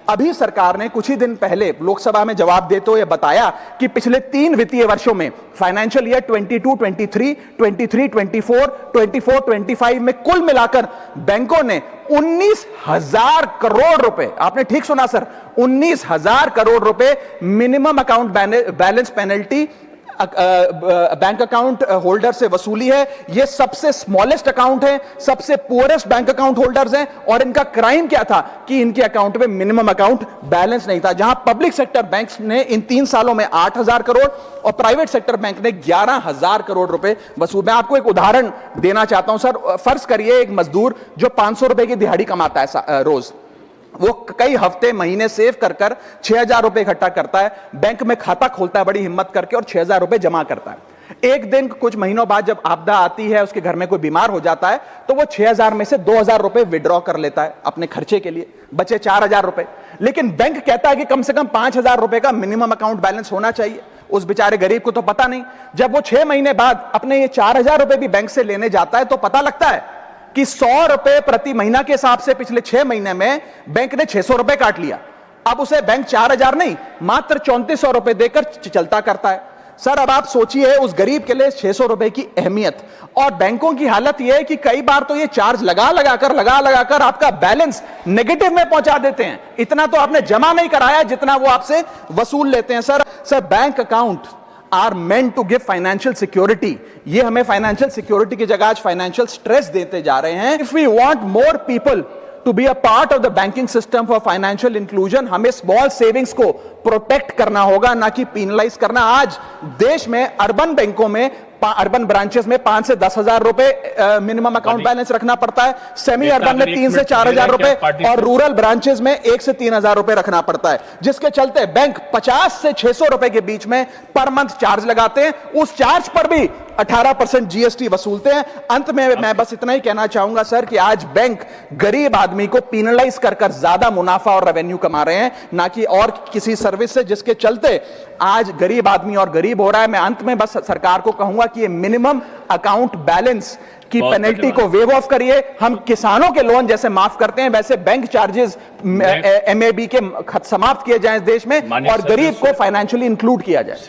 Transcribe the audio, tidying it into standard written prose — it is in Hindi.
अभी सरकार ने कुछ ही दिन पहले लोकसभा में जवाब देते हुए बताया कि पिछले 3 वित्तीय वर्षों में फाइनेंशियल ईयर 22-23, 23-24, 24-25 में कुल मिलाकर बैंकों ने 19,000 करोड़ रुपए, आपने ठीक सुना सर, 19,000 करोड़ रुपए minimum account balance penalty bank account holder से वसूली है। ये सबसे स्मॉलेस्ट अकाउंट है, सबसे पुअरेस्ट बैंक अकाउंट होल्डर्स हैं, और इनका क्राइम क्या था कि इनके अकाउंट में मिनिमम अकाउंट बैलेंस नहीं था। जहां पब्लिक सेक्टर बैंक्स ने इन 3 सालों में 8,000 करोड़ और प्राइवेट सेक्टर बैंक ने 11,000 करोड़ रुपए वसूल। मैं आपको एक उदाहरण देना चाहता हूं सर। फर्ज करिए एक मजदूर जो 500 रुपए की दिहाड़ी कमाता है रोज, वो कई हफ्ते महीने सेव कर 6,000 रुपए इकट्ठा करता है, बैंक में खाता खोलता है बड़ी हिम्मत करके और 6,000 रुपए जमा करता है। एक दिन कुछ महीनों बाद जब आपदा आती है, उसके घर में कोई बीमार हो जाता है, तो वो 6,000 में से 2,000 रुपए विड्रॉ कर लेता है अपने खर्चे के लिए, बचे 4,000 रुपए। लेकिन बैंक कहता है कि कम से कम 5,000 रुपए का मिनिमम अकाउंट बैलेंस होना चाहिए। उस बेचारे गरीब को तो पता नहीं। जब वो 6 महीने बाद अपने ये 4,000 रुपए भी बैंक से लेने जाता है तो पता लगता है कि 100 रुपए प्रति महीना के हिसाब से पिछले 6 महीने में बैंक ने 600 रुपए काट लिया। अब उसे बैंक 4,000 नहीं, मात्र 3,400 रुपए देकर चलता करता है। सर अब आप सोचिए उस गरीब के लिए 600 रुपए की अहमियत। और बैंकों की हालत यह है कि कई बार तो ये चार्ज लगा लगाकर आपका बैलेंस नेगेटिव में पहुंचा देते हैं। इतना तो आपने जमा नहीं कराया जितना वो आपसे वसूल लेते हैं। Sir bank account are meant to give financial security. ये हमें फाइनेंशियल सिक्योरिटी की जगह आज फाइनेंशियल स्ट्रेस देते जा रहे हैं। If we want more people to be a part of the banking system for financial inclusion, हमें स्मॉल सेविंग्स को प्रोटेक्ट करना होगा, ना कि पेनलाइज करना। आज देश में अर्बन बैंकों में, अर्बन ब्रांचेस में 5 से 10,000 रुपए मिनिमम अकाउंट बैलेंस रखना पड़ता है, सेमी अर्बन में 3 से 4,000 रुपए, और रूरल ब्रांचेस में 1 से 3,000 रुपए रखना पड़ता है, जिसके चलते बैंक 50 से 600 रुपए के बीच में पर मंथ चार्ज लगाते हैं। उस चार्ज पर भी 18% जीएसटी वसूलते हैं। अंत में मैं बस इतना ही कहना चाहूंगा सर कि आज बैंक गरीब आदमी को पेनलाइज कर ज्यादा मुनाफा और रेवेन्यू कमा रहे हैं, ना कि और किसी सर्विस से, जिसके चलते आज गरीब आदमी और गरीब हो रहा है। मैं अंत में बस सरकार को कहूंगा कि ये मिनिमम अकाउंट बैलेंस की पेनल्टी को वेव ऑफ करिए। हम किसानों के लोन जैसे माफ करते हैं, वैसे बैंक चार्जेस एमएबी के समाप्त किए जाएं इस देश में, और गरीब को फाइनेंशियली इंक्लूड किया जाए।